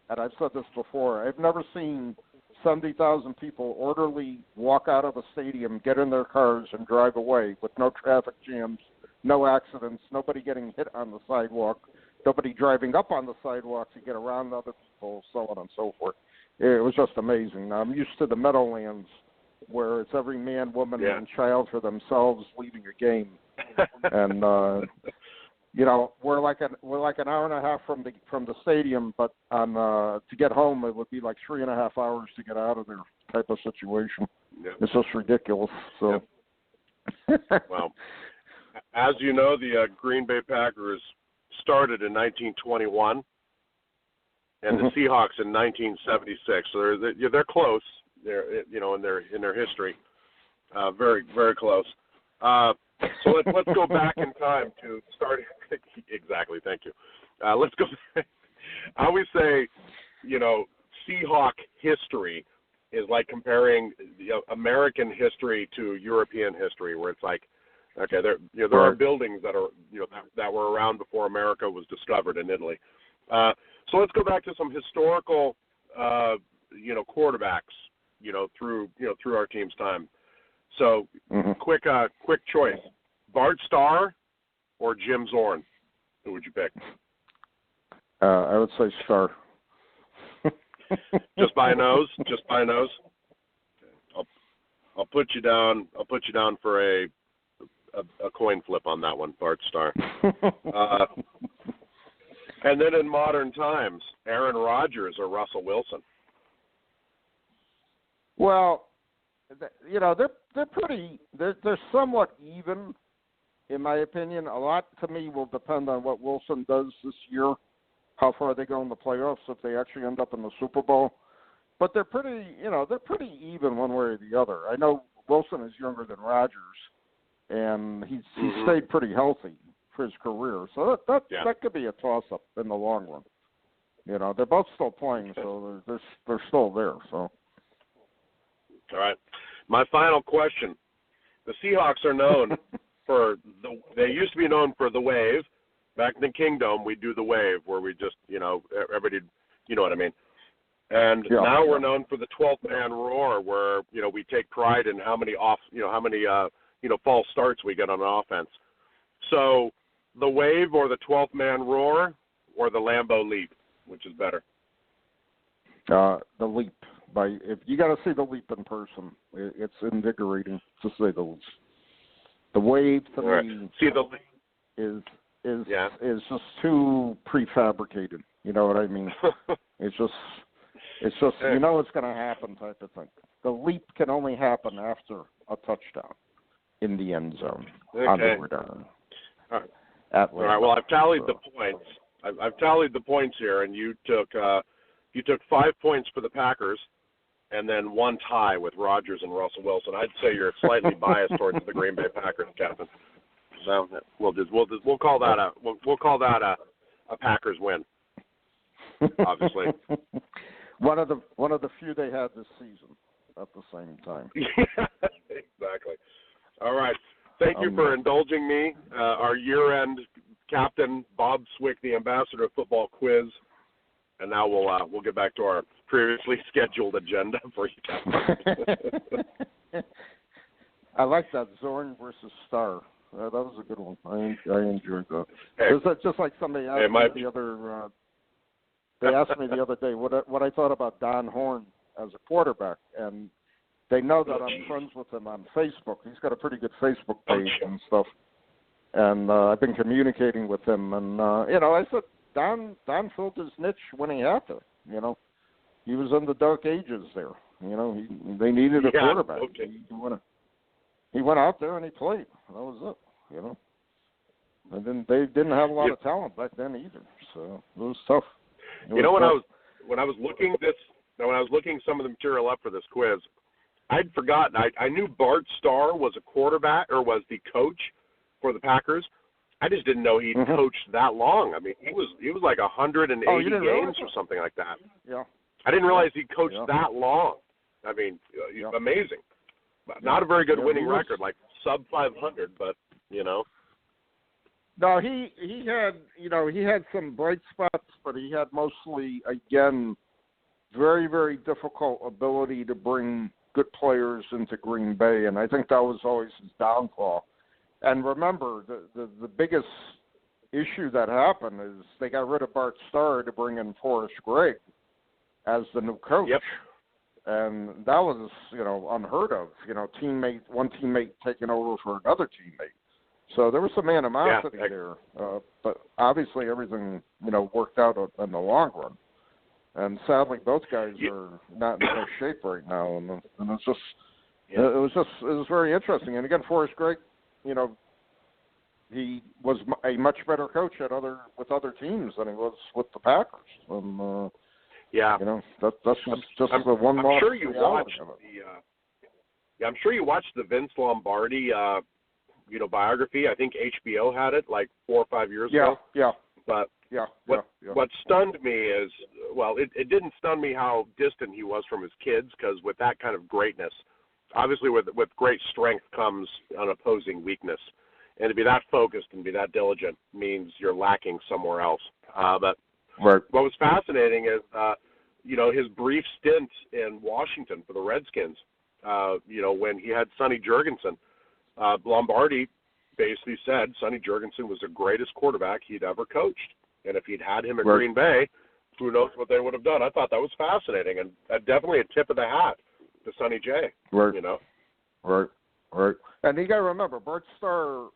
and I've said this before, I've never seen 70,000 people orderly walk out of a stadium, get in their cars, and drive away with no traffic jams, no accidents, nobody getting hit on the sidewalk, nobody driving up on the sidewalk to get around other people, so on and so forth. It was just amazing. Now, I'm used to the Meadowlands where it's every man, woman, and child for themselves leaving a game. And we're like an hour and a half from the stadium, but to get home it would be like 3.5 hours to get out of there type of situation. Yeah. It's just ridiculous. So, well, as you know, the Green Bay Packers started in 1921, and the Seahawks in 1976. So they're close. They're in their history, very very close. So let's go back in time to start. Exactly. Thank you. Let's go back. I always say, Seahawk history is like comparing American history to European history, where it's like, okay, there are buildings that are that were around before America was discovered in Italy. So let's go back to some historical quarterbacks through our team's time. So quick choice: Bart Starr or Jim Zorn? Who would you pick? I would say Starr. Just by a nose. Just by a nose. I'll put you down. I'll put you down for a coin flip on that one, Bart Starr. And then in modern times, Aaron Rodgers or Russell Wilson? Well, they're pretty. They're somewhat even, in my opinion. A lot to me will depend on what Wilson does this year, how far they go in the playoffs, if they actually end up in the Super Bowl. But they're pretty. They're pretty even one way or the other. I know Wilson is younger than Rodgers, and he's stayed pretty healthy for his career. So that could be a toss-up in the long run. They're both still playing, so they're still there. So. All right. My final question. The Seahawks are known for they used to be known for the wave. Back in the Kingdom, we do the wave where we just, everybody, you know what I mean. And now we're known for the 12th man roar, where, we take pride in how many false starts we get on an offense. So the wave or the 12th man roar or the Lambeau leap, which is better? The leap. If you got to see the leap in person, it's invigorating to say the least. The wave to me is just too prefabricated. You know what I mean? it's just it's going to happen type of thing. The leap can only happen after a touchdown in the end zone on the return. All right. Well, I've tallied the points. I've tallied the points here, and you took 5 points for the Packers, and then 1 tie with Rodgers and Russell Wilson. I'd say you're slightly biased towards the Green Bay Packers, Captain. So we'll call that a Packers win. Obviously, one of the few they had this season at the same time. Yeah, exactly. All right. Thank you for indulging me. Our year-end Captain Bob Swick, the ambassador of football quiz. And now we'll get back to our previously scheduled agenda for you, Captain. I like that Zorn versus Starr. That was a good one. I enjoyed that. It was just like somebody asked me the other. They asked me the other day what I thought about Don Horn as a quarterback, and they know that I'm friends with him on Facebook. He's got a pretty good Facebook page and stuff, and I've been communicating with him. And I said Don filled his niche when he had to. He was in the dark ages there. They needed a quarterback. Okay. He went out there and he played. That was it. And then they didn't have a lot of talent back then either, so it was tough. When I was looking some of the material up for this quiz, I'd forgotten. I knew Bart Starr was a quarterback or was the coach for the Packers. I just didn't know he'd coached that long. I mean, he was like 180 games or something like that. Yeah. I didn't realize he coached that long. I mean, amazing. Not a very good winning record, like sub 500, but you know. No, he had he had some bright spots, but he had mostly, again, very, very difficult ability to bring good players into Green Bay, and I think that was always his downfall. And remember, the biggest issue that happened is they got rid of Bart Starr to bring in Forrest Gregg as the new coach. Yep. And that was, unheard of. One teammate taking over for another teammate. So there was some animosity there. But obviously everything, worked out in the long run. And sadly, both guys are not in the best shape right now. And it's just, it was very interesting. And again, Forrest Gregg, he was a much better coach with other teams than he was with the Packers. And, that's just the one loss. I'm sure you watched I'm sure you watched the Vince Lombardi, biography. I think HBO had it like 4 or 5 years ago. Yeah. But what stunned me is, well, it didn't stun me how distant he was from his kids, because with that kind of greatness, obviously with great strength comes an opposing weakness. And to be that focused and be that diligent means you're lacking somewhere else. But what was fascinating is, his brief stint in Washington for the Redskins, when he had Sonny Jurgensen, Lombardi basically said Sonny Jurgensen was the greatest quarterback he'd ever coached. And if he'd had him at Green Bay, who knows what they would have done. I thought that was fascinating, and definitely a tip of the hat to Sonny J. Right. Right. And you got to remember, Bart Starr,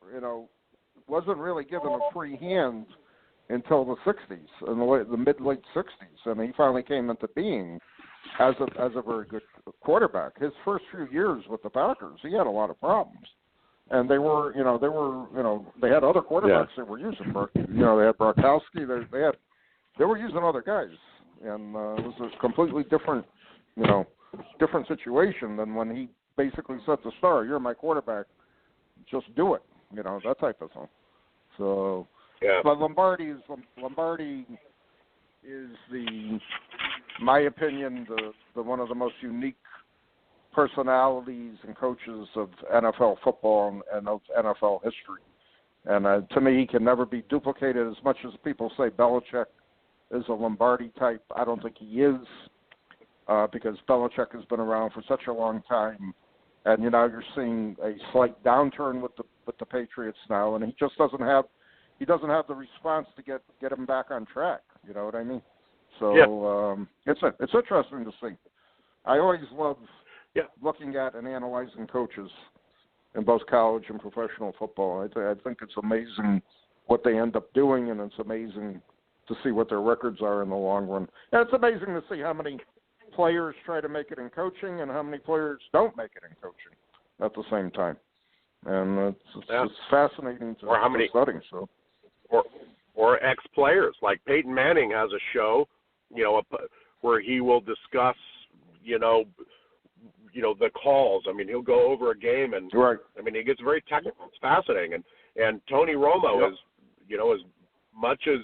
wasn't really given a free hand until the 60s, in the mid-late 60s. And he finally came into being as a very good quarterback. His first few years with the Packers, he had a lot of problems. And they were, they had other quarterbacks they were using. They had Barkowski. They were using other guys, and it was a completely different situation than when he basically said to Starr, "You're my quarterback, just do it," that type of thing. So, but Lombardi is my opinion, the one of the most unique personalities and coaches of NFL football and of NFL history. And to me, he can never be duplicated. As much as people say Belichick is a Lombardi type, I don't think he is, because Belichick has been around for such a long time. And you're seeing a slight downturn with the Patriots now, and he just doesn't have the response to get him back on track. You know what I mean? So it's interesting to see. I always love looking at and analyzing coaches in both college and professional football. I think it's amazing what they end up doing, and it's amazing to see what their records are in the long run. And it's amazing to see how many players try to make it in coaching and how many players don't make it in coaching at the same time. And it's fascinating to study. So, or ex-players, like Peyton Manning has a show, where he will discuss, the calls. I mean, he'll go over a game, and I mean, he gets very technical. It's fascinating. And Tony Romo is, as much as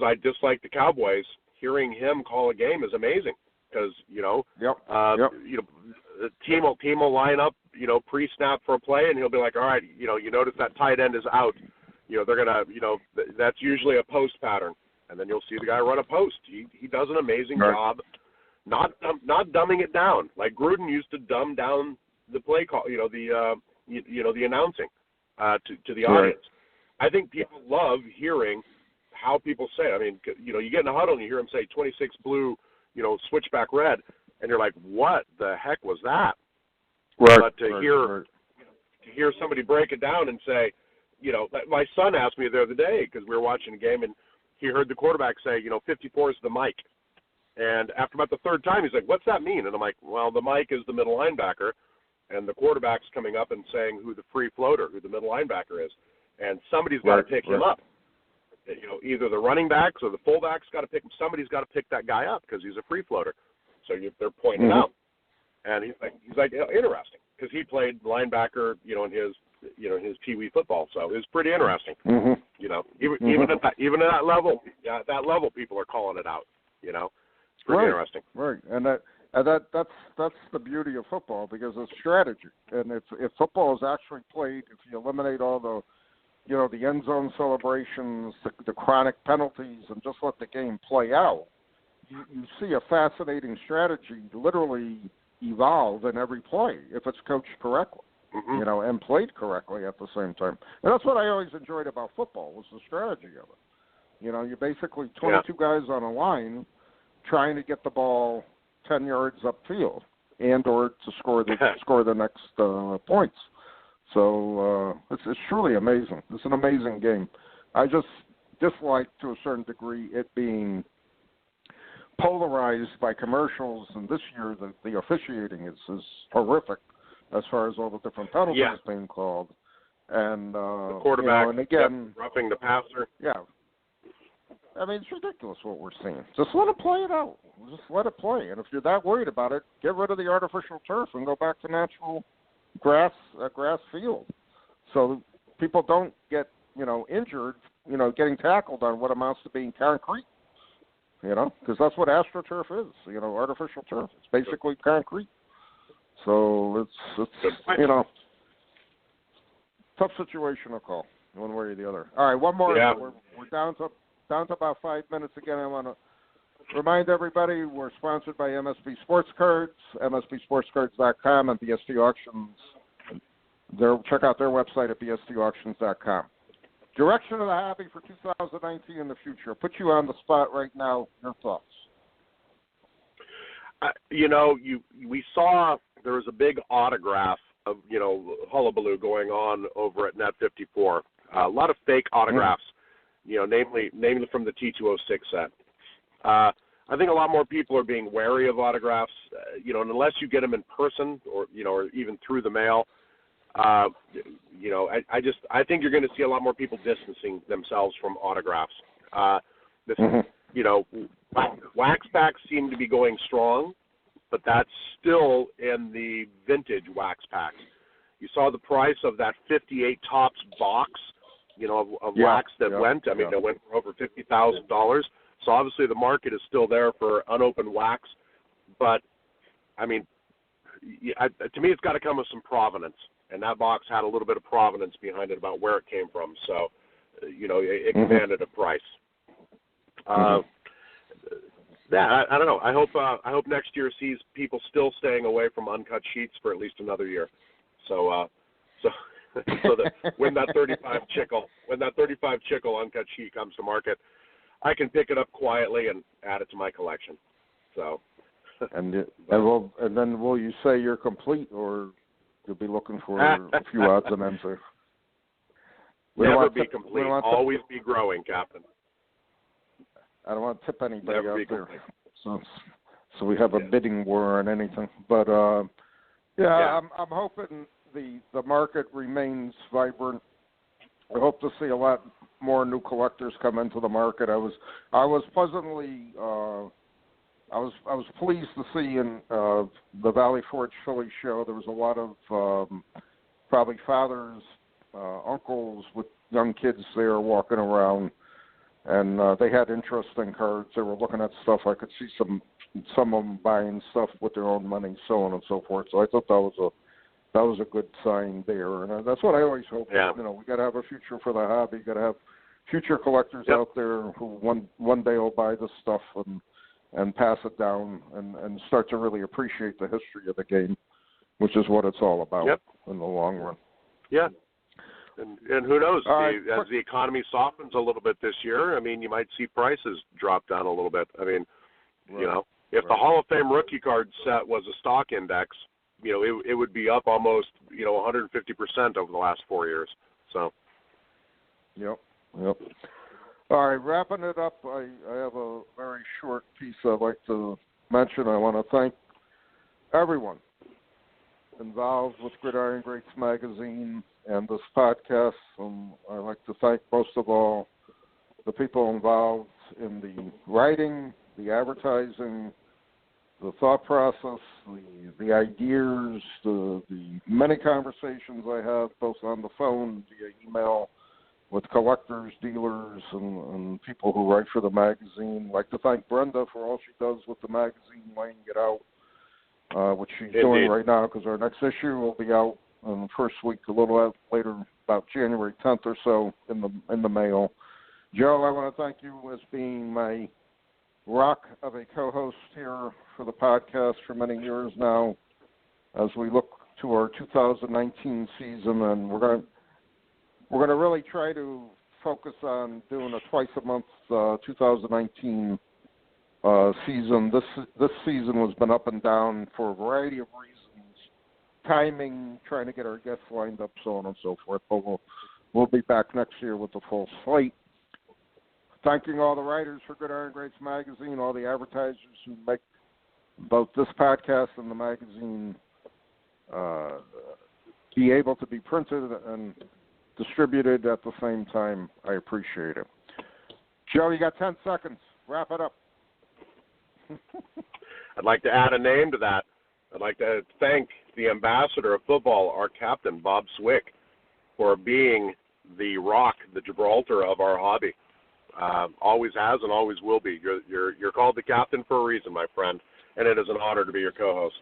I dislike the Cowboys, hearing him call a game is amazing, because the team will line up, pre-snap for a play, and he'll be like, all right, you notice that tight end is out. They're gonna, that's usually a post pattern, and then you'll see the guy run a post. He does an amazing job. Not dumbing it down, like Gruden used to dumb down the play call, the announcing to the audience. I think people love hearing how people say it. I mean, you get in a huddle and you hear them say 26 blue, switchback red, and you're like, what the heck was that? But to hear somebody break it down and say, my son asked me the other day, because we were watching a game, and he heard the quarterback say, 54 is the mic. And after about the third time, he's like, what's that mean? And I'm like, well, the mic is the middle linebacker, and the quarterback's coming up and saying who the free floater, who the middle linebacker is. And somebody's got to pick him up. Either the running backs or the fullbacks got to pick him. Somebody's got to pick that guy up because he's a free floater. So they're pointing out. And he's like interesting, because he played linebacker, in his Pee Wee football, so it was pretty interesting. Mm-hmm. Even at that level, people are calling it out. It's pretty interesting. Right, and that's the beauty of football, because it's strategy, and if football is actually played, if you eliminate all the the end zone celebrations, the chronic penalties, and just let the game play out, you see a fascinating strategy literally evolve in every play if it's coached correctly, and played correctly at the same time. And that's what I always enjoyed about football, was the strategy of it. You're basically 22 guys on a line trying to get the ball 10 yards upfield and or to score the next points. So it's truly amazing. It's an amazing game. I just dislike, to a certain degree, it being polarized by commercials, and this year the officiating is horrific as far as all the different penalties being called. And the quarterback, and again, roughing the passer. Yeah. I mean, it's ridiculous what we're seeing. Just let it play it out. Just let it play. And if you're that worried about it, get rid of the artificial turf and go back to natural grass field, so people don't get injured, getting tackled on what amounts to being concrete, because that's what AstroTurf is, artificial turf. It's basically concrete. So it's tough situation to call one way or the other. All right, one more. Yeah. We're down to about 5 minutes again. I want to remind everybody we're sponsored by MSB Sports Cards, MSBSportsCards.com, and BST Auctions. Check out their website at BSTAuctions.com. Direction of the hobby for 2019 in the future. Put you on the spot right now. Your thoughts? We saw there was a big autograph of hullabaloo going on over at Net 54. A lot of fake autographs, namely from the T206 set. I think a lot more people are being wary of autographs, and unless you get them in person or even through the mail, I think you're going to see a lot more people distancing themselves from autographs. Wax packs seem to be going strong, but that's still in the vintage wax packs. You saw the price of that 58 Topps box, of wax that went. I mean, it went for over $50,000. So obviously the market is still there for unopened wax, but I mean, to me, it's got to come with some provenance, and that box had a little bit of provenance behind it about where it came from. So, it commanded a price. I don't know. I hope next year sees people still staying away from uncut sheets for at least another year. So that when that 35 chickle uncut sheet comes to market, I can pick it up quietly and add it to my collection. So, and then will you say you're complete, or you'll be looking for a few odds and ends there? Never be complete. Always be growing, Captain. I don't want to tip anybody Never out be there. complete. So we have a bidding war on anything. But I'm hoping the market remains vibrant. I hope to see a lot more new collectors come into the market. I was pleasantly I was pleased to see in the Valley Forge Philly show there was a lot of probably fathers, uncles with young kids there walking around, and they had interesting cards. They were looking at stuff. I could see some of them buying stuff with their own money, so on and so forth. So I thought that was a good sign there, and that's what I always hope. Yeah. We got to have a future for the hobby. Got to have future collectors out there who one day will buy this stuff and pass it down and start to really appreciate the history of the game, which is what it's all about in the long run. Yeah. And who knows? As the economy softens a little bit this year, I mean, you might see prices drop down a little bit. I mean, if the Hall of Fame rookie card set was a stock index, it would be up almost, 150% over the last 4 years. So. Yep. All right, wrapping it up, I have a very short piece I'd like to mention. I want to thank everyone involved with Gridiron Greats magazine and this podcast. I'd like to thank most of all the people involved in the writing, the advertising, the thought process, the ideas, the many conversations I have both on the phone, via email, with collectors, dealers, and people who write for the magazine. I'd like to thank Brenda for all she does with the magazine, laying it out, which she's doing right now, because our next issue will be out in the first week, a little later, about January 10th or so, in the mail. Joe, I want to thank you as being my rock of a co-host here for the podcast for many years now, as we look to our 2019 season, and we're going to really try to focus on doing a twice-a-month 2019 season. This season has been up and down for a variety of reasons, timing, trying to get our guests lined up, so on and so forth. But we'll be back next year with the full slate. Thanking all the writers for Gridiron Greats magazine, all the advertisers who make both this podcast and the magazine be able to be printed and distributed at the same time. I appreciate it. Joe, you got 10 seconds. Wrap it up. I'd like to add a name to that. I'd like to thank the ambassador of football, our captain, Bob Swick, for being the rock, the Gibraltar of our hobby. Always has and always will be. You're called the captain for a reason, my friend, and it is an honor to be your co-host.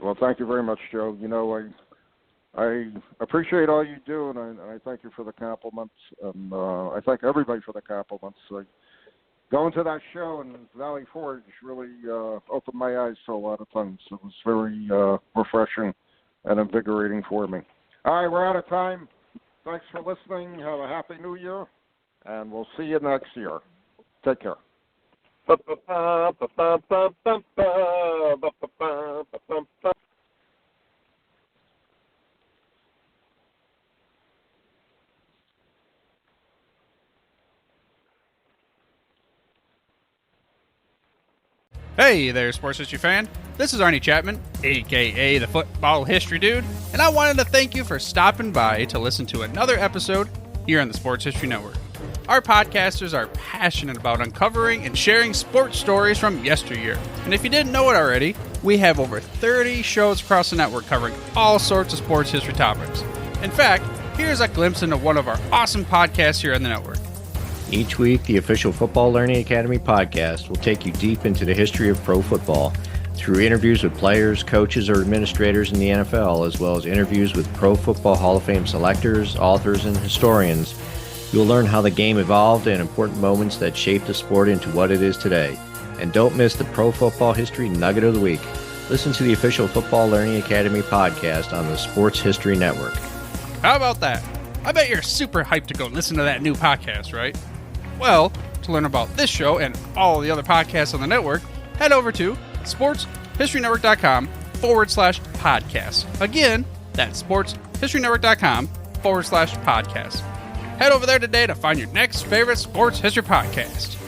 Well, thank you very much, Joe. You know, I appreciate all you do, and I thank you for the compliments, and I thank everybody for the compliments. Going to that show in Valley Forge really opened my eyes to a lot of things. It was very refreshing and invigorating for me. All right, we're out of time. Thanks for listening. Have a Happy New Year, and we'll see you next year. Take care. Hey there, sports history fan. This is Arnie Chapman, aka the Football History Dude, and I wanted to thank you for stopping by to listen to another episode here on the Sports History Network. Our podcasters are passionate about uncovering and sharing sports stories from yesteryear. And if you didn't know it already, we have over 30 shows across the network covering all sorts of sports history topics. In fact, here's a glimpse into one of our awesome podcasts here on the network. Each week, the official Football Learning Academy podcast will take you deep into the history of pro football through interviews with players, coaches, or administrators in the NFL, as well as interviews with Pro Football Hall of Fame selectors, authors, and historians. You'll learn how the game evolved and important moments that shaped the sport into what it is today. And don't miss the Pro Football History Nugget of the Week. Listen to the official Football Learning Academy podcast on the Sports History Network. How about that? I bet you're super hyped to go listen to that new podcast, right? Well, to learn about this show and all the other podcasts on the network, head over to sportshistorynetwork.com/podcast. Again, that's sportshistorynetwork.com/podcast. Head over there today to find your next favorite sports history podcast.